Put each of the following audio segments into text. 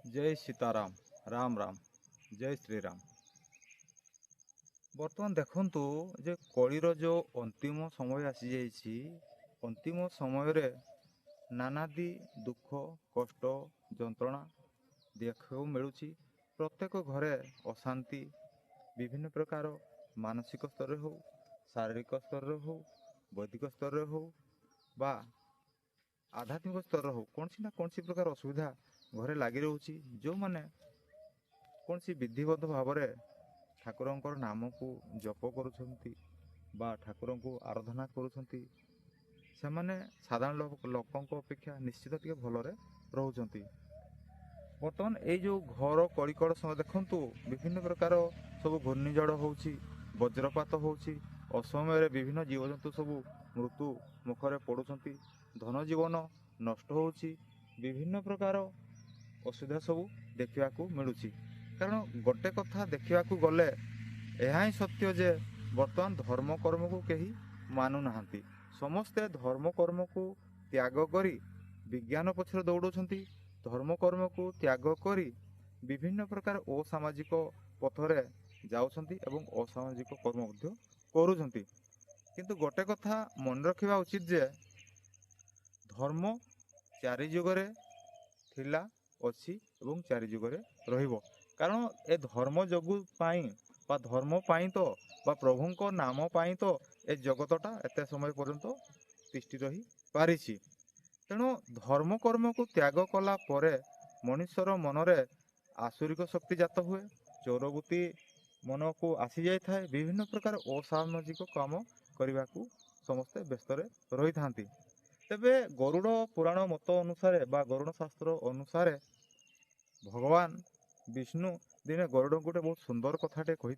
जय सीताराम राम राम जय श्रीराम। बर्तमान देखंतु जे कलिर जो अंतिम समय आसी जाइछि, अंतिम समय रे नानादी दुख कष्ट जंत्रणा देखा मिलुछि। प्रत्येक घरे अशांति विभिन्न प्रकार मानसिक स्तर हो, शारीरिक स्तर हो, बौद्धिक स्तर हो बा आध्यात्मिक स्तर हो, कौन सी ना कौन सी प्रकार असुविधा घरे लगी रोचे। जो मैंने कौन सी विधिबद्ध भाव में ठाकुरंकर नाम को जप करुछंती बा ठाकुर को आराधना करुछंती, से माने साधारण लोकों अपेक्षा निश्चित टिके भलरे रहउछंती। बर्तमान ये जो घर कलिकड़ समय देखंतु विभिन्न प्रकार सब घूर्णिझड़ होउछि, वज्रपात होउछि, असमय विभिन्न जीवजंतु सब मृत्यु मुखरे पड़ुछंती, धन जीवन नष्ट होउछि, विभिन्न प्रकार असुविधा सब देखा मिलूँ। कारण गोटे कथा देखा गले यह ही सत्य जे बर्तमान धर्म कर्म को कहीं मानु नाहांती। समस्ते धर्म कर्म को त्याग करी विज्ञान पछरे दौड़ुछंती, धर्म कर्म को त्याग करी विभिन्न प्रकार असामाजिक पथरे जाउछंती एवं असामाजिक कर्म मध्य करूछंती। किंतु गोटे कथा मन रखिबा उचित जे धर्म चारि जुगरे थिला अछि एवं चारि जुगरे रहिबो। कारण ए धर्म जगु पाई बा धर्म पाई तो बा प्रभुंको नाम पाई तो ए जगतटा एते समय पर्यंत तिष्ठि रही पारिछि। तेणु धर्म कर्म को त्याग कला परे मनुष्यर मनरे आसुरिक शक्ति जात हुए, चौरबुद्धि मन को आसी जाय थाए, विभिन्न प्रकार असामाजिक काम करने को समस्ते व्यस्त रही थांती। तेबे गरुड़ पुराण मत अनुसारे बा गरुड़ शास्त्र अनुसारे भगवान विष्णु दिने गरुड़ गोटे बहुत सुंदर कथाटे कही।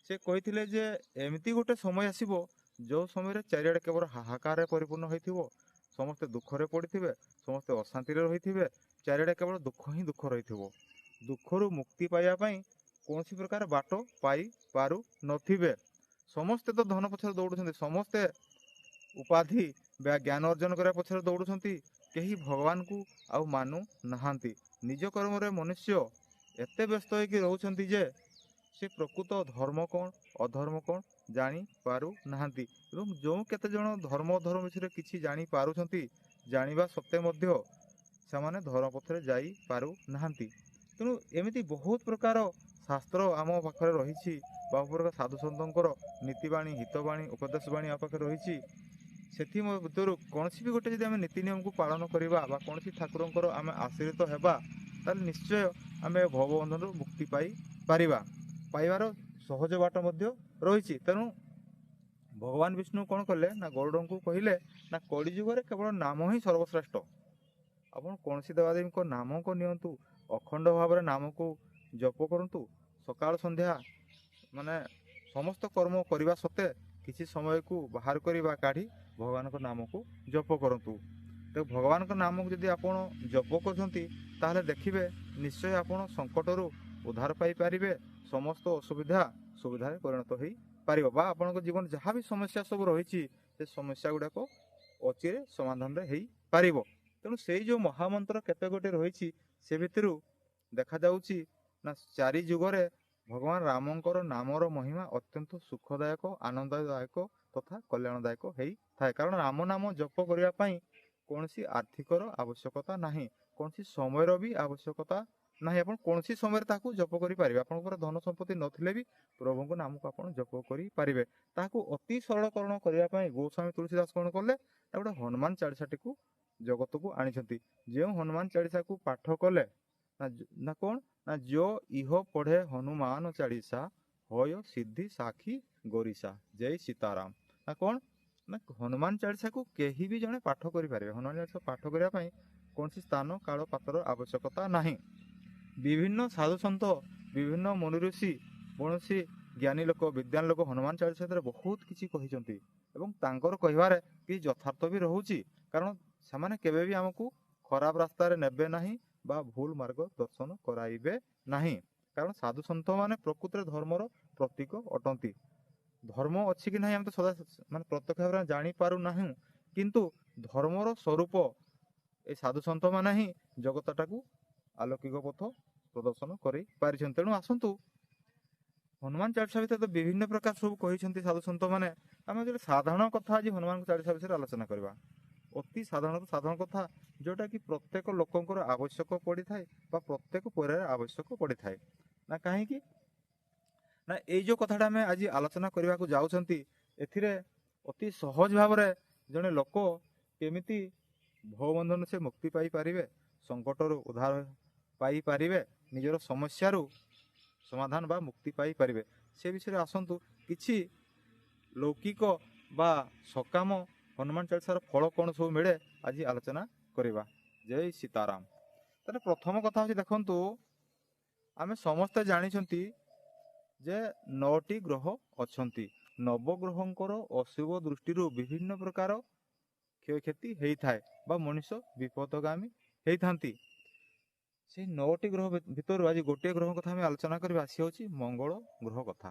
से कही जे एमती गोटे समय आसीबो जो समय चारिआडे केवल हाहाकार परिपूर्ण होइथिबो, समस्ते दुखरे पड़े, समस्ते अशांति रही, चारिआडे केवल दुख ही दुख रही। दुखरु मुक्ति पाइबा पई कौन प्रकार बाट पाई पारु नथिबे। समस्ते तो धन पछरे दौड़ुछंती, समस्ते उपाधि ज्ञान अर्जन करने पछरे दौड़ुछंती, केही भगवान को आउ मानु नाहांती। निज कर्म रे मनुष्य एते व्यस्त होइकी रहउछंती जे से प्रकृत धर्म कौन अधर्म कौन जानी पारु नाहांती। एवं जो केते जण धर्म अधर्म विषय किछि जानी पारुछंती, जानिबा सत्ते मध्य सेमाने धर्म पथरे जाई पारु नाहांती। तेणु एमिति बहुत प्रकार शास्त्र आम पाखरे रहिछि, बा प्रकार साधु सन्तंकर नीतिबाणी हितबाणी उपदेशबाणी आम पाखरे रहिछि। सेथि मध्यरु कोनसी भी गोटे जदि आमे नीति नियम को पालन करिबा बा कोनसी ठाकुरंकर आमे आश्रित हेबा, ताले निश्चय आमे भवबंधनरु मुक्ति पाई पारिबा, पाइबार सहज बाट मध्य रहिछि। तेणु भगवान विष्णु कौन कले ना गरुड़ को कहले ना कलिजुगे केवल नाम ही सर्वश्रेष्ठ। आपण कौन देवादेवी को नाम को नियंतु, अखंड भाव में नाम को जप करंतु, सकाळ संध्या माने समस्त कर्म करने सत्ते किसी समय को बाहर करवा काढ़ी भगवान को नाम को जप करंतु। तो भगवान को नाम को जदि आपण जप करछंती ताहले देखिबे निश्चय आपण संकटरू उद्धार पाई पारिबे, समस्त असुविधा सुविधा परिणत होई पारिबो, बा आपन जीवन जहाँ भी समस्या सब रही से समस्या गुड़ाक अचिरे समाधान रे हेई पारिबो। तेणु से जो महामंत्र केते गोटे रही से भितर देखा जाउची ना चारि जुगरे भगवान रामंकर नामर महिमा अत्यंत सुखदायक आनंददायक तथा कल्याणदायक हेई थाए। कारण राम नाम जप करिया पई कोनसी आर्थिकर आवश्यकता नाही, कोनसी समयर भी आवश्यकता नाही। आपण कोनसी समय ताकू जप करि पारिबे, आपनकर धन संपत्ति नथिले भी प्रभु को नाम को आपण जप करि पारिबे। ताकू अति सरलकरण करिया पई गोस्वामी तुलसीदास कोन कले गोटे हनुमान चालीसाटी को जगत को आनिछंती। जे हनुमान चालीसा को पाठ कले ना कौन ना जो इह पढ़े हनुमान चालीसा होय सिद्धि साखी गोरीसा। जय सीताराम। ना कौन ना हनुमान चालीसा को केही भी जने पाठ करि पारिबे। हनुमान चालीसा पाठ करिया पई कोनसी स्थान काल पात्र आवश्यकता नाही। विभिन्न साधु सन्त विभिन्न मुनि ऋषि कौनसी ज्ञानी लोक विद्वान लोक हनुमान चालीसा बहुत किसी कहिसंती एवं तांकर कहिबारे कि यथार्थ भी रहउची। कारण सेमाने केबे भी हमकु खराब रास्ता रे नेबे नाही बा भूल मार्ग दर्शन कराइबे नाही। कारण साधु सन्त माने प्रकृत धर्मर प्रतीक अटंती। धर्म अच्छी कि नहीं हम तो सदा माने प्रत्यक्ष भाव जानी पारु नाही, किंतु धर्मर स्वरूप ए साधु सन्त माने ही जगतटा को ଆଲୌକିକ ପଥ ପ୍ରଦର୍ଶନ କରିପାରିଛନ୍ତି। ତେଣୁ ଆସନ୍ତୁ ହନୁମାନ ଚାଳିଶା ଭିତରେ ତ ବିଭିନ୍ନ ପ୍ରକାର ସବୁ କହିଛନ୍ତି ସାଧୁସନ୍ଥ ମାନେ। ଆମେ ଯଦି ସାଧାରଣ କଥା ଆଜି ହନୁମାନ ଚାଳିଶା ବିଷୟରେ ଆଲୋଚନା କରିବା, ଅତି ସାଧାରଣ କଥା ଯୋଉଟା କି ପ୍ରତ୍ୟେକ ଲୋକଙ୍କର ଆବଶ୍ୟକ ପଡ଼ିଥାଏ ବା ପ୍ରତ୍ୟେକ ପରିବାରରେ ଆବଶ୍ୟକ ପଡ଼ିଥାଏ। ନା କାହିଁକି ନା ଏଇ ଯୋଉ କଥାଟା ଆମେ ଆଜି ଆଲୋଚନା କରିବାକୁ ଯାଉଛନ୍ତି, ଏଥିରେ ଅତି ସହଜ ଭାବରେ ଜଣେ ଲୋକ କେମିତି ଭବବନ୍ଧନ ସେ ମୁକ୍ତି ପାଇପାରିବେ, ସଙ୍କଟରୁ ଉଦ୍ଧାର ପାଇପାରିବେ, ନିଜର ସମସ୍ୟାରୁ ସମାଧାନ ବା ମୁକ୍ତି ପାଇପାରିବେ, ସେ ବିଷୟରେ ଆସନ୍ତୁ କିଛି ଲୌକିକ ବା ସକାମ ହନୁମାନ ଚାଳିଶାର ଫଳ କ'ଣ ସବୁ ମିଳେ ଆଜି ଆଲୋଚନା କରିବା। ଜୟ ସୀତାରାମ। ତାହେଲେ ପ୍ରଥମ କଥା ହେଉଛି, ଦେଖନ୍ତୁ ଆମେ ସମସ୍ତେ ଜାଣିଛନ୍ତି ଯେ 9ଟି ଗ୍ରହ ଅଛନ୍ତି। ନବଗ୍ରହଙ୍କର ଅଶୁଭ ଦୃଷ୍ଟିରୁ ବିଭିନ୍ନ ପ୍ରକାର କ୍ଷୟକ୍ଷତି ହେଇଥାଏ ବା ମଣିଷ ବିପଦଗାମୀ ହେଇଥାନ୍ତି। ସେଇ 9ଟି ଗ୍ରହ ଭିତରୁ ଆଜି ଗୋଟିଏ ଗ୍ରହ କଥା ଆମେ ଆଲୋଚନା କରିବା, ସେ ହେଉଛି ମଙ୍ଗଳ ଗ୍ରହ କଥା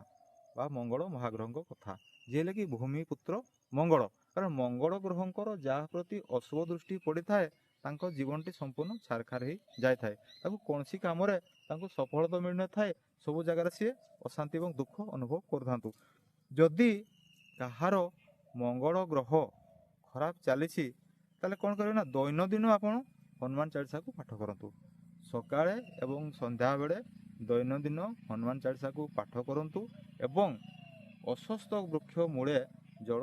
ବା ମଙ୍ଗଳ ମହାଗ୍ରହଙ୍କ କଥା, ଯିଏ ହେଲେ କି ଭୂମିପୁତ୍ର ମଙ୍ଗଳ। କାରଣ ମଙ୍ଗଳ ଗ୍ରହଙ୍କର ଯାହା ପ୍ରତି ଅଶୁଭ ଦୃଷ୍ଟି ପଡ଼ିଥାଏ ତାଙ୍କ ଜୀବନଟି ସମ୍ପୂର୍ଣ୍ଣ ଛାରଖାର ହେଇ ଯାଇଥାଏ। ତାଙ୍କୁ କୌଣସି କାମରେ ତାଙ୍କୁ ସଫଳତା ମିଳିନଥାଏ, ସବୁ ଜାଗାରେ ସିଏ ଅଶାନ୍ତି ଏବଂ ଦୁଃଖ ଅନୁଭବ କରିଥାନ୍ତୁ। ଯଦି କାହାର ମଙ୍ଗଳ ଗ୍ରହ ଖରାପ ଚାଲିଛି ତାହେଲେ କ'ଣ କରିବେ ନା, ଦୈନନ୍ଦିନ ଆପଣ ହନୁମାନ ଚାଳିଶାକୁ ପାଠ କରନ୍ତୁ। ସକାଳେ ଏବଂ ସନ୍ଧ୍ୟାବେଳେ ଦୈନନ୍ଦିନ ହନୁମାନ ଚାଳିଶାକୁ ପାଠ କରନ୍ତୁ ଏବଂ ଅଶ୍ୱସ୍ଥ ବୃକ୍ଷ ମୂଳେ ଜଳ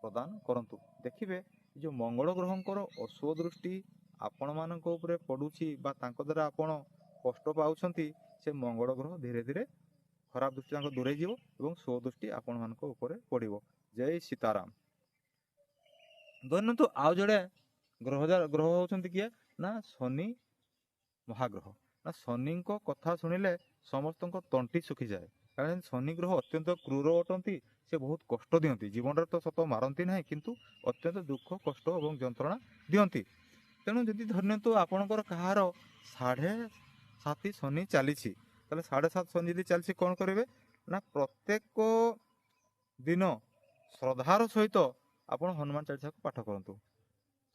ପ୍ରଦାନ କରନ୍ତୁ। ଦେଖିବେ ଯେଉଁ ମଙ୍ଗଳ ଗ୍ରହଙ୍କର ଅଶୁଭ ଦୃଷ୍ଟି ଆପଣମାନଙ୍କ ଉପରେ ପଡ଼ୁଛି ବା ତାଙ୍କ ଦ୍ୱାରା ଆପଣ କଷ୍ଟ ପାଉଛନ୍ତି, ସେ ମଙ୍ଗଳ ଗ୍ରହ ଧୀରେ ଧୀରେ ଖରାପ ଦୃଷ୍ଟି ତାଙ୍କ ଦୂରେଇ ଯିବ ଏବଂ ଶୁଭ ଦୃଷ୍ଟି ଆପଣମାନଙ୍କ ଉପରେ ପଡ଼ିବ। ଜୟ ସୀତାରାମ। ଧରନ୍ତୁ ଆଉ ଜଣେ ଗ୍ରହ ହେଉଛନ୍ତି କିଏ ନା ଶନି ମହାଗ୍ରହ। ନା ଶନିଙ୍କ କଥା ଶୁଣିଲେ ସମସ୍ତଙ୍କ ତଣ୍ଟି ଶୁଖିଯାଏ, କାରଣ ଶନି ଗ୍ରହ ଅତ୍ୟନ୍ତ କ୍ରୂର ଅଟନ୍ତି। ସେ ବହୁତ କଷ୍ଟ ଦିଅନ୍ତି, ଜୀବନରେ ତ ସତ ମାରନ୍ତି ନାହିଁ କିନ୍ତୁ ଅତ୍ୟନ୍ତ ଦୁଃଖ କଷ୍ଟ ଏବଂ ଯନ୍ତ୍ରଣା ଦିଅନ୍ତି। ତେଣୁ ଯଦି ଧରିନିଅନ୍ତୁ ଆପଣଙ୍କର କାହାର 7.5 ଶନି ଚାଲିଛି, ତାହେଲେ 7.5 ଶନି ଯଦି ଚାଲିଛି କ'ଣ କରିବେ ନା, ପ୍ରତ୍ୟେକ ଦିନ ଶ୍ରଦ୍ଧାର ସହିତ ଆପଣ ହନୁମାନ ଚାଳିଶାକୁ ପାଠ କରନ୍ତୁ।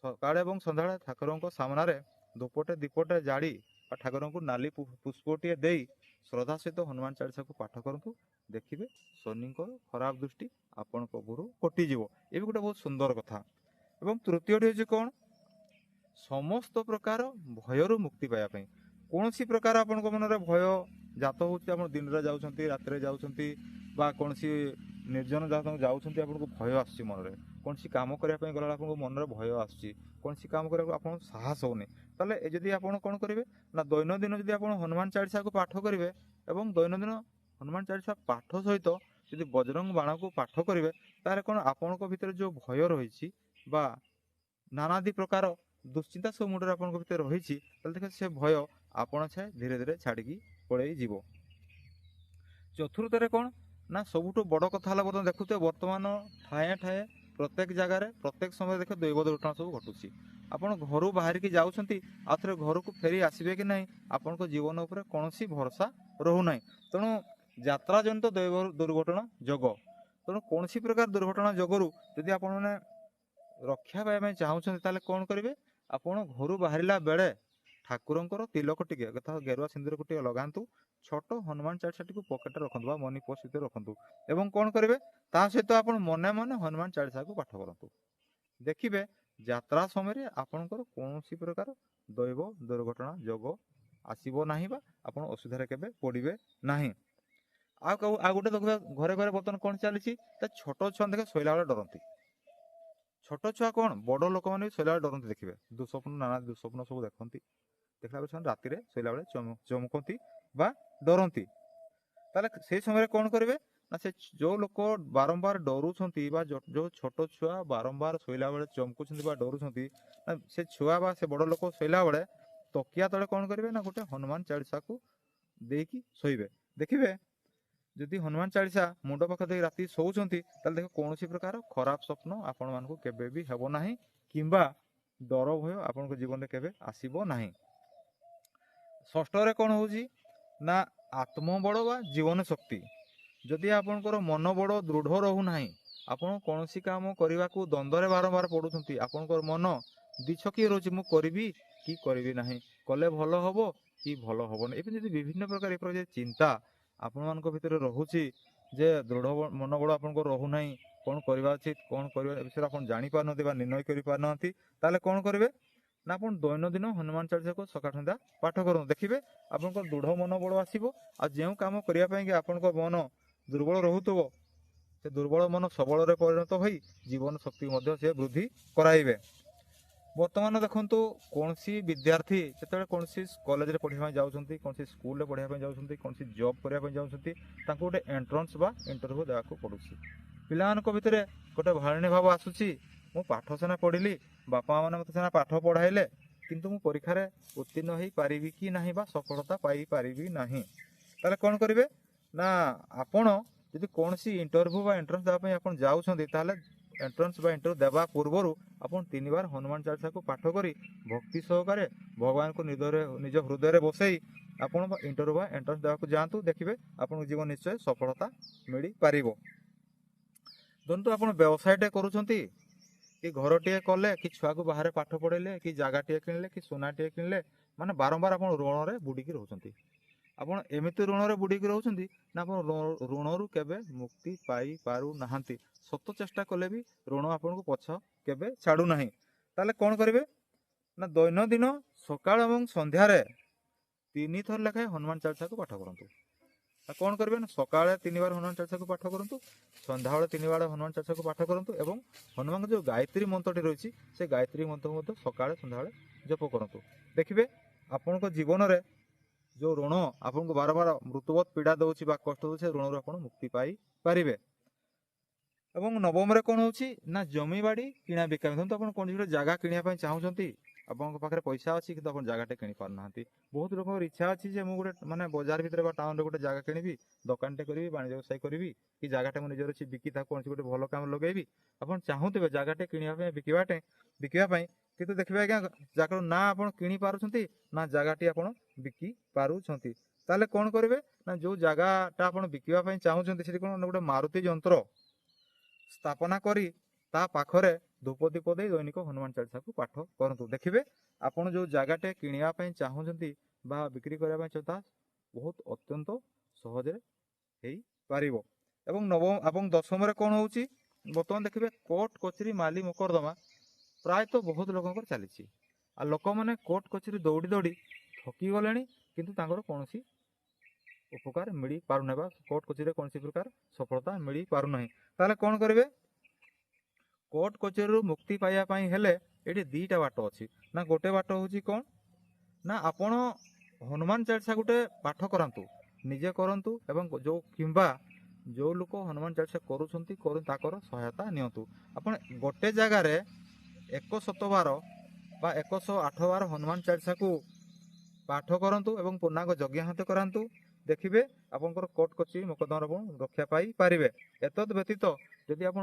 ସକାଳେ ଏବଂ ସନ୍ଧ୍ୟାବେଳେ ଠାକୁରଙ୍କ ସାମ୍ନାରେ ଧୂପଟେ ଦୀପଟେ ଜାଳି ବା ଠାକୁରଙ୍କୁ ନାଲି ପୁଷ୍ପଟିଏ ଦେଇ ଶ୍ରଦ୍ଧା ସହିତ ହନୁମାନ ଚାଳିଶାକୁ ପାଠ କରନ୍ତୁ। ଦେଖିବେ ଶନିଙ୍କର ଖରାପ ଦୃଷ୍ଟି ଆପଣଙ୍କ ଉପରୁ କଟିଯିବ। ଏ ବି ଗୋଟେ ବହୁତ ସୁନ୍ଦର କଥା। ଏବଂ ତୃତୀୟଟି ହେଉଛି କ'ଣ, ସମସ୍ତ ପ୍ରକାର ଭୟରୁ ମୁକ୍ତି ପାଇବା ପାଇଁ। କୌଣସି ପ୍ରକାର ଆପଣଙ୍କ ମନରେ ଭୟ ଜାତ ହେଉଛି, ଆପଣ ଦିନରେ ଯାଉଛନ୍ତି ରାତିରେ ଯାଉଛନ୍ତି ବା କୌଣସି ନିର୍ଜନ ଜାଗାକୁ ଯାଉଛନ୍ତି, ଆପଣଙ୍କୁ ଭୟ ଆସୁଛି ମନରେ, କୌଣସି କାମ କରିବା ପାଇଁ ଗଲାବେଳେ ଆପଣଙ୍କ ମନରେ ଭୟ ଆସୁଛି, କୌଣସି କାମ କରିବାକୁ ଆପଣଙ୍କୁ ସାହସ ହେଉନି, ତାହେଲେ ଏ ଯଦି ଆପଣ କ'ଣ କରିବେ ନା, ଦୈନନ୍ଦିନ ଯଦି ଆପଣ ହନୁମାନ ଚାଳିଶାକୁ ପାଠ କରିବେ ଏବଂ ଦୈନନ୍ଦିନ ହନୁମାନ ଚାଳିଶା ପାଠ ସହିତ ଯଦି ବଜରଙ୍ଗ ବାଣକୁ ପାଠ କରିବେ, ତାହେଲେ କ'ଣ ଆପଣଙ୍କ ଭିତରେ ଯେଉଁ ଭୟ ରହିଛି ବା ନାନାଦି ପ୍ରକାର ଦୁଶ୍ଚିନ୍ତା ସବୁ ମୁଣ୍ଡରେ ଆପଣଙ୍କ ଭିତରେ ରହିଛି, ତାହେଲେ ଦେଖିବେ ସେ ଭୟ ଆପଣ ଧୀରେ ଧୀରେ ଛାଡ଼ିକି ପଳେଇ ଯିବ। ଚତୁର୍ଥରେ କ'ଣ ନା, ସବୁଠୁ ବଡ଼ କଥା ହେଲା ବର୍ତ୍ତମାନ ଦେଖୁଥିବେ ବର୍ତ୍ତମାନ ଠାଏ ଠାଏ ପ୍ରତ୍ୟେକ ଜାଗାରେ ପ୍ରତ୍ୟେକ ସମୟରେ ଦେଖିବେ ଦୈବ ଦୁର୍ଘଟଣା ସବୁ ଘଟୁଛି। ଆପଣ ଘରୁ ବାହାରିକି ଯାଉଛନ୍ତି, ଆଉ ଥରେ ଘରକୁ ଫେରି ଆସିବେ କି ନାହିଁ ଆପଣଙ୍କ ଜୀବନ ଉପରେ କୌଣସି ଭରସା ରହୁନାହିଁ। ତେଣୁ ଯାତ୍ରା ଜନିତ ଦୈବ ଦୁର୍ଘଟଣା ଯୋଗ, ତେଣୁ କୌଣସି ପ୍ରକାର ଦୁର୍ଘଟଣା ଯୋଗରୁ ଯଦି ଆପଣମାନେ ରକ୍ଷା ପାଇବା ପାଇଁ ଚାହୁଁଛନ୍ତି, ତାହେଲେ କ'ଣ କରିବେ, ଆପଣ ଘରୁ ବାହାରିଲା ବେଳେ ଠାକୁରଙ୍କର ତିଲକ ଟିକେ କଥା ଗେରୁଆ ସିନ୍ଦୁରକୁ ଟିକେ ଲଗାନ୍ତୁ, ଛୋଟ ହନୁମାନ ଚାଳିଶାଟିକୁ ପକେଟରେ ରଖନ୍ତୁ ବା ମନି ପର୍ସ ଭିତରେ ରଖନ୍ତୁ ଏବଂ କ'ଣ କରିବେ, ତା ସହିତ ଆପଣ ମନେ ମନେ ହନୁମାନ ଚାଳିଶାକୁ ପାଠ କରନ୍ତୁ। ଦେଖିବେ ଯାତ୍ରା ସମୟରେ ଆପଣଙ୍କର କୌଣସି ପ୍ରକାର ଦୈବ ଦୁର୍ଘଟଣା ଯୋଗ ଆସିବ ନାହିଁ ବା ଆପଣ ଅସୁବିଧାରେ କେବେ ପଡ଼ିବେ ନାହିଁ। ଆଉ ଗୋଟେ ଦେଖିବା ଘରେ ଘରେ ବର୍ତ୍ତମାନ କ'ଣ ଚାଲିଛି, ତା ଛୋଟ ଛୁଆ ଦେଖେ ଶୋଇଲା ବେଳେ ଡରନ୍ତି। ଛୋଟ ଛୁଆ କ'ଣ, ବଡ଼ ଲୋକମାନେ ବି ଶୋଇଲା ବେଳେ ଡରନ୍ତି। ଦେଖିବେ ଦୁଃସ୍ୱପ୍ନ ନାନା ଦୁଃସ୍ୱପ୍ନ ସବୁ ଦେଖନ୍ତି, ଦେଖିଲା ବେଳେ ସେମାନେ ରାତିରେ ଶୋଇଲା ବେଳେ ଚମକନ୍ତି ବା ଡରନ୍ତି। ତାହେଲେ ସେଇ ସମୟରେ କ'ଣ କରିବେ ନା, ସେ ଯେଉଁ ଲୋକ ବାରମ୍ବାର ଡରୁଛନ୍ତି ବା ଯେଉଁ ଛୋଟ ଛୁଆ ବାରମ୍ବାର ଶୋଇଲା ବେଳେ ଚମକୁଛନ୍ତି ବା ଡରୁଛନ୍ତି, ନା ସେ ଛୁଆ ବା ସେ ବଡ଼ ଲୋକ ଶୋଇଲା ବେଳେ ତକିଆ ତଳେ କ'ଣ କରିବେ ନା, ଗୋଟେ ହନୁମାନ ଚାଳିଶାକୁ ଦେଇକି ଶୋଇବେ। ଦେଖିବେ ଯଦି ହନୁମାନ ଚାଳିଶା ମୁଣ୍ଡ ପାଖ ଦେଇ ରାତି ଶୋଉଛନ୍ତି, ତାହେଲେ ଦେଖ କୌଣସି ପ୍ରକାର ଖରାପ ସ୍ୱପ୍ନ ଆପଣମାନଙ୍କୁ କେବେ ବି ହେବ ନାହିଁ କିମ୍ବା ଡର ଭୟ ଆପଣଙ୍କ ଜୀବନରେ କେବେ ଆସିବ ନାହିଁ। ଷଷ୍ଠରେ କ'ଣ ହେଉଛି ନା, ଆତ୍ମବଳ ବା ଜୀବନ ଶକ୍ତି। ଯଦି ଆପଣଙ୍କର ମନୋବଳ ଦୃଢ଼ ରହୁନାହିଁ, ଆପଣ କୌଣସି କାମ କରିବାକୁ ଦ୍ୱନ୍ଦ୍ୱରେ ବାରମ୍ବାର ପଡ଼ୁଛନ୍ତି, ଆପଣଙ୍କର ମନ ଦ୍ୱିଛକି ରହୁଛି, ମୁଁ କରିବି କି କରିବି ନାହିଁ, କଲେ ଭଲ ହେବ କି ଭଲ ହବନି, ଏବେ ଯଦି ବିଭିନ୍ନ ପ୍ରକାର ଏ ପ୍ରକାର ଚିନ୍ତା ଆପଣମାନଙ୍କ ଭିତରେ ରହୁଛି, ଯେ ଦୃଢ଼ ମନୋବଳ ଆପଣଙ୍କର ରହୁନାହିଁ, କ'ଣ କରିବା ଉଚିତ କ'ଣ କରିବା ଏ ବିଷୟରେ ଆପଣ ଜାଣିପାରୁନାହାନ୍ତି ବା ନିର୍ଣ୍ଣୟ କରିପାରୁନାହାନ୍ତି, ତାହେଲେ କ'ଣ କରିବେ ନା ଆପଣ ଦୈନନ୍ଦିନ ହନୁମାନ ଚାଳିଶାକୁ ସକାଳ ସନ୍ଧ୍ୟା ପାଠ କରନ୍ତୁ। ଦେଖିବେ ଆପଣଙ୍କର ଦୃଢ଼ ମନୋବଳ ଆସିବ। ଆଉ ଯେଉଁ କାମ କରିବା ପାଇଁକି ଆପଣଙ୍କ ମନ ଦୁର୍ବଳ ରହୁଥିବ, ସେ ଦୁର୍ବଳ ମନ ସବଳରେ ପରିଣତ ହୋଇ ଜୀବନ ଶକ୍ତି ମଧ୍ୟ ସେ ବୃଦ୍ଧି କରାଇବେ। ବର୍ତ୍ତମାନ ଦେଖନ୍ତୁ, କୌଣସି ବିଦ୍ୟାର୍ଥୀ ଯେତେବେଳେ କୌଣସି କଲେଜରେ ପଢ଼ିବା ପାଇଁ ଯାଉଛନ୍ତି, କୌଣସି ସ୍କୁଲରେ ପଢ଼ିବା ପାଇଁ ଯାଉଛନ୍ତି, କୌଣସି ଜବ୍ କରିବା ପାଇଁ ଯାଉଛନ୍ତି, ତାଙ୍କୁ ଗୋଟେ ଏଣ୍ଟ୍ରାନ୍ସ ବା ଇଣ୍ଟରଭ୍ୟୁ ଦେବାକୁ ପଡ଼ୁଛି। ପିଲାମାନଙ୍କ ଭିତରେ ଗୋଟେ ଭୟାନୀ ଭାବ ଆସୁଛି, ମୁଁ ପାଠ ସିନା ପଢ଼ିଲି, ବାପା ମାଆ ମାନେ ମୋତେ ସିନା ପାଠ ପଢ଼ାଇଲେ, କିନ୍ତୁ ମୁଁ ପରୀକ୍ଷାରେ ଉତ୍ତୀର୍ଣ୍ଣ ହେଇପାରିବି କି ନାହିଁ ବା ସଫଳତା ପାଇପାରିବି ନାହିଁ। ତାହେଲେ କ'ଣ କରିବେ ନା ଆପଣ ଯଦି କୌଣସି ଇଣ୍ଟରଭ୍ୟୁ ବା ଏଣ୍ଟ୍ରାନ୍ସ ଦେବା ପାଇଁ ଆପଣ ଯାଉଛନ୍ତି, ତାହେଲେ ଏଣ୍ଟ୍ରାନ୍ସ ବା ଇଣ୍ଟରଭ୍ୟୁ ଦେବା ପୂର୍ବରୁ ଆପଣ 3 ବାର ହନୁମାନ ଚାଳିଶାକୁ ପାଠ କରି ଭକ୍ତି ସହକାରେ ଭଗବାନଙ୍କୁ ନିଜ ହୃଦୟରେ ବସେଇ ଆପଣ ଇଣ୍ଟରଭ୍ୟୁ ବା ଏଣ୍ଟ୍ରାନ୍ସ ଦେବାକୁ ଯାଆନ୍ତୁ। ଦେଖିବେ ଆପଣଙ୍କ ଜୀବନ ନିଶ୍ଚୟ ସଫଳତା ମିଳିପାରିବ। ଧରନ୍ତୁ ଆପଣ ବ୍ୟବସାୟଟେ କରୁଛନ୍ତି, କି ଘରଟିଏ କଲେ, କି ଛୁଆକୁ ବାହାରେ ପାଠ ପଢ଼େଇଲେ, କି ଜାଗାଟିଏ କିଣିଲେ, କି ସୁନାଟିଏ କିଣିଲେ, ମାନେ ବାରମ୍ବାର ଆପଣ ଋଣରେ ବୁଡ଼ିକି ରହୁଛନ୍ତି। ଆପଣ ଏମିତି ଋଣରେ ବୁଡ଼ିକି ରହୁଛନ୍ତି ନା ଆପଣ ଋଣରୁ କେବେ ମୁକ୍ତି ପାଇପାରୁନାହାନ୍ତି। ଶତ ଚେଷ୍ଟା କଲେ ବି ଋଣ ଆପଣଙ୍କୁ ପଛ କେବେ ଛାଡ଼ୁନାହିଁ। ତାହେଲେ କ'ଣ କରିବେ ନା ଦୈନନ୍ଦିନ ସକାଳ ଏବଂ ସନ୍ଧ୍ୟାରେ 3 ଥର ଲେଖାଏଁ ହନୁମାନ ଚାଳିଶାକୁ ପାଠ କରନ୍ତୁ। କ'ଣ କରିବେ ନା ସକାଳେ 3 ବାର ହନୁମାନ ଚାଳିଶାକୁ ପାଠ କରନ୍ତୁ, ସନ୍ଧ୍ୟାବେଳେ 3 ବାର ହନୁମାନ ଚାଳିଶାକୁ ପାଠ କରନ୍ତୁ, ଏବଂ ହନୁମାନଙ୍କ ଯେଉଁ ଗାୟତ୍ରୀ ମନ୍ତ୍ରଟି ରହିଛି ସେ ଗାୟତ୍ରୀ ମନ୍ତ୍ରକୁ ମଧ୍ୟ ସକାଳେ ସନ୍ଧ୍ୟାବେଳେ ଜପ କରନ୍ତୁ। ଦେଖିବେ ଆପଣଙ୍କ ଜୀବନରେ ଯେଉଁ ଋଣ ଆପଣଙ୍କୁ ବାରବାର ମୃତ୍ୟୁବତ ପୀଡ଼ା ଦେଉଛି ବା କଷ୍ଟ ଦେଉଛି, ସେ ଋଣରୁ ଆପଣ ମୁକ୍ତି ପାଇପାରିବେ। ଏବଂ ନବମରେ କ'ଣ ହେଉଛି ନା ଜମିବାଡ଼ି କିଣା ବିକା। ଧରନ୍ତୁ ଆପଣ କୌଣସି ଗୋଟେ ଜାଗା କିଣିବା ପାଇଁ ଚାହୁଁଛନ୍ତି, ଆପଣଙ୍କ ପାଖରେ ପଇସା ଅଛି କିନ୍ତୁ ଆପଣ ଜାଗାଟେ କିଣି ପାରୁନାହାନ୍ତି। ବହୁତ ଲୋକଙ୍କର ଇଚ୍ଛା ଅଛି ଯେ ମୁଁ ଗୋଟେ ମାନେ ବଜାର ଭିତରେ ବା ଟାଉନରେ ଗୋଟେ ଜାଗା କିଣିବି, ଦୋକାନଟେ କରିବି, ବାଣିଜ୍ୟ ବ୍ୟବସାୟ କରିବି, କି ଜାଗାଟା ମୁଁ ନିଜର ଅଛି ବିକି ତାକୁ କୌଣସି ଗୋଟେ ଭଲ କାମ ଲଗେଇବି। ଆପଣ ଚାହୁଁଥିବେ ଜାଗାଟେ କିଣିବା ପାଇଁ ବିକିବା ପାଇଁ, କିନ୍ତୁ ଦେଖିବେ ଆଜ୍ଞା ଜାଗାର ନା ଆପଣ କିଣି ପାରୁଛନ୍ତି ନା ଜାଗାଟି ଆପଣ ବିକି ପାରୁଛନ୍ତି। ତାହେଲେ କ'ଣ କରିବେ ନା ଯେଉଁ ଜାଗାଟା ଆପଣ ବିକିବା ପାଇଁ ଚାହୁଁଛନ୍ତି ସେଠି କ'ଣ ଗୋଟେ ମାରୁତି ଯନ୍ତ୍ର ସ୍ଥାପନା କରି ତା ପାଖରେ ଧୂପ ଦୀପ ଦେଇ ଦୈନିକ ହନୁମାନ ଚାଳିଶାକୁ ପାଠ କରନ୍ତୁ। ଦେଖିବେ ଆପଣ ଯେଉଁ ଜାଗାଟେ କିଣିବା ପାଇଁ ଚାହୁଁଛନ୍ତି ବା ବିକ୍ରି କରିବା ପାଇଁ ଚାହୁଁଛନ୍ତି, ତାହା ବହୁତ ଅତ୍ୟନ୍ତ ସହଜରେ ହେଇପାରିବ। ଏବଂ ଦଶମରେ କ'ଣ ହେଉଛି ବର୍ତ୍ତମାନ ଦେଖିବେ କୋର୍ଟ କଚେରୀ ମାଲି ମୋକଦ୍ଦମା ପ୍ରାୟତଃ ବହୁତ ଲୋକଙ୍କର ଚାଲିଛି। ଆଉ ଲୋକମାନେ କୋର୍ଟ କଚେରୀ ଦୌଡ଼ି ଦୌଡ଼ି ଥକି ଗଲେଣି, କିନ୍ତୁ ତାଙ୍କର କୌଣସି ଉପକାର ମିଳିପାରୁନାହିଁ ବା କୋର୍ଟ କଚେରୀରେ କୌଣସି ପ୍ରକାର ସଫଳତା ମିଳିପାରୁନାହିଁ। ତାହେଲେ କ'ଣ କରିବେ କୋର୍ଟ କଚେରୀରୁ ମୁକ୍ତି ପାଇବା ପାଇଁ ହେଲେ ଏଠି 2ଟା ବାଟ ଅଛି। ନା ଗୋଟେ ବାଟ ହେଉଛି କ'ଣ ନା ଆପଣ ହନୁମାନ ଚାଳିଶା ଗୋଟେ ପାଠ କରାନ୍ତୁ, ନିଜେ କରନ୍ତୁ, ଏବଂ କିମ୍ବା ଯେଉଁ ଲୋକ ହନୁମାନ ଚାଳିଶା କରୁଛନ୍ତି ତାଙ୍କର ସହାୟତା ନିଅନ୍ତୁ। ଆପଣ ଗୋଟେ ଜାଗାରେ 100 ବାର ବା 108 ବାର ହନୁମାନ ଚାଳିଶାକୁ ପାଠ କରନ୍ତୁ ଏବଂ ପୂର୍ଣ୍ଣାଙ୍ଗ ଯଜ୍ଞ ହାତ କରାନ୍ତୁ। ଦେଖିବେ ଆପଣଙ୍କର କୋର୍ଟ କଚେରୀ ମୋକଦ୍ଦମାରୁ ଆପଣ ରକ୍ଷା ପାଇପାରିବେ। ଏତଦ୍ ବ୍ୟତୀତ ଯଦି ଆପଣ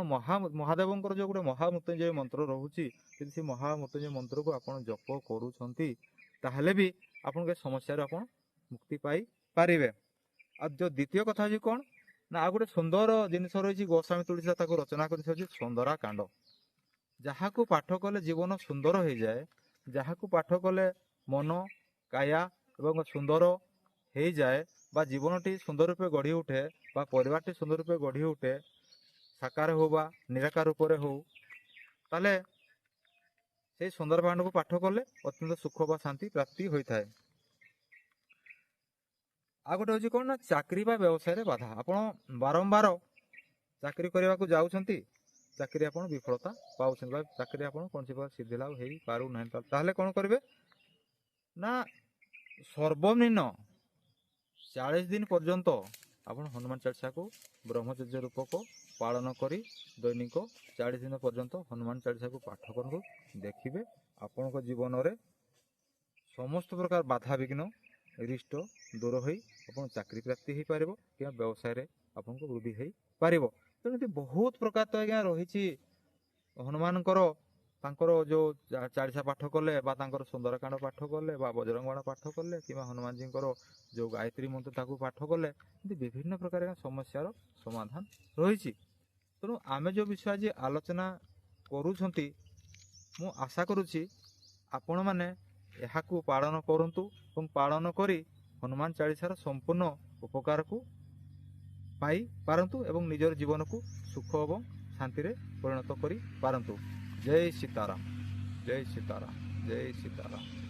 ମହାଦେବଙ୍କର ଯେଉଁ ଗୋଟେ ମହାମୃତ୍ୟୁଞ୍ଜୟ ମନ୍ତ୍ର ରହୁଛି, ଯଦି ସେ ମହାମୃତ୍ୟୁଞ୍ଜୟ ମନ୍ତ୍ରକୁ ଆପଣ ଜପ କରୁଛନ୍ତି, ତାହେଲେ ବି ଆପଣଙ୍କ ଏ ସମସ୍ୟାରୁ ଆପଣ ମୁକ୍ତି ପାଇପାରିବେ। ଆଉ ଯେଉଁ ଦ୍ୱିତୀୟ କଥା ହେଉଛି କ'ଣ ନା ଆଉ ଗୋଟେ ସୁନ୍ଦର ଜିନିଷ ରହିଛି, ଗୋସ୍ୱାମୀ ତୁଳସୀଦାସ ତାକୁ ରଚନା କରିଥାଉଛି ସୁନ୍ଦରାକାଣ୍ଡ। ଯାହାକୁ ପାଠ କଲେ ଜୀବନ ସୁନ୍ଦର ହେଇଯାଏ, ଯାହାକୁ ପାଠ କଲେ ମନ କାୟା ଏବଂ ସୁନ୍ଦର ହେଇଯାଏ, ବା ଜୀବନଟି ସୁନ୍ଦର ରୂପେ ଗଢ଼ି ଉଠେ, ବା ପରିବାରଟି ସୁନ୍ଦର ରୂପେ ଗଢ଼ି ଉଠେ, ସାକାର ହେଉ ବା ନିରାକାର ରୂପରେ ହେଉ, ତାହେଲେ ସେଇ ସୁନ୍ଦରକାଣ୍ଡକୁ ପାଠ କଲେ ଅତ୍ୟନ୍ତ ସୁଖ ବା ଶାନ୍ତି ପ୍ରାପ୍ତି ହୋଇଥାଏ। ଆଉ ଗୋଟେ ହେଉଛି କ'ଣ ନା ଚାକିରି ବା ବ୍ୟବସାୟରେ ବାଧା। ଆପଣ ବାରମ୍ବାର ଚାକିରି କରିବାକୁ ଯାଉଛନ୍ତି, ଚାକିରି ଆପଣ ବିଫଳତା ପାଉଛନ୍ତି ବା ଚାକିରି ଆପଣ କୌଣସି ପ୍ରକାର ସିଦ୍ଧି ଲାଭ ହେଇପାରୁନାହିଁ। ତାହେଲେ କ'ଣ କରିବେ ନା ସର୍ବନିମ୍ନ 40 ଦିନ ପର୍ଯ୍ୟନ୍ତ ଆପଣ ହନୁମାନ ଚାଳିଶାକୁ ବ୍ରହ୍ମଚର୍ଯ୍ୟ ରୂପକ ପାଳନ କରି ଦୈନିକ 40 ଦିନ ପର୍ଯ୍ୟନ୍ତ ହନୁମାନ ଚାଳିଶାକୁ ପାଠ କରନ୍ତୁ। ଦେଖିବେ ଆପଣଙ୍କ ଜୀବନରେ ସମସ୍ତ ପ୍ରକାର ବାଧାବିଘ୍ନ ରିଷ୍ଟ ଦୂର ହୋଇ ଆପଣ ଚାକିରି ପ୍ରାପ୍ତି ହେଇପାରିବ, କିମ୍ବା ବ୍ୟବସାୟରେ ଆପଣଙ୍କୁ ବୃଦ୍ଧି ହେଇପାରିବ। ତେଣୁ ଏମିତି ବହୁତ ପ୍ରକାର ତ ଆଜ୍ଞା ରହିଛି ହନୁମାନଙ୍କର, ତାଙ୍କର ଯେଉଁ ଚାଳିଶା ପାଠ କଲେ ବା ତାଙ୍କର ସୁନ୍ଦରକାଣ୍ଡ ପାଠ କଲେ ବା ବଜରଙ୍ଗ ବାଣ ପାଠ କଲେ କିମ୍ବା ହନୁମାନଜୀଙ୍କର ଯେଉଁ ଗାୟତ୍ରୀ ମନ୍ତ୍ର ତାକୁ ପାଠ କଲେ, ଏମିତି ବିଭିନ୍ନ ପ୍ରକାର ସମସ୍ୟାର ସମାଧାନ ରହିଛି। ତେଣୁ ଆମେ ଯେଉଁ ବିଷୟ ଆଜି ଆଲୋଚନା କରୁଛନ୍ତି, ମୁଁ ଆଶା କରୁଛି ଆପଣମାନେ ଏହାକୁ ପାଳନ କରନ୍ତୁ ଏବଂ ପାଳନ କରି ହନୁମାନ ଚାଳିଶାର ସମ୍ପୂର୍ଣ୍ଣ ଉପକାରକୁ ପାଇପାରନ୍ତୁ ଏବଂ ନିଜର ଜୀବନକୁ ସୁଖ ଏବଂ ଶାନ୍ତିରେ ପରିଣତ କରିପାରନ୍ତୁ। ଜୟ ସୀତାରାମ, ଜୟ ସୀତାରାମ, ଜୟ ସୀତାରାମ।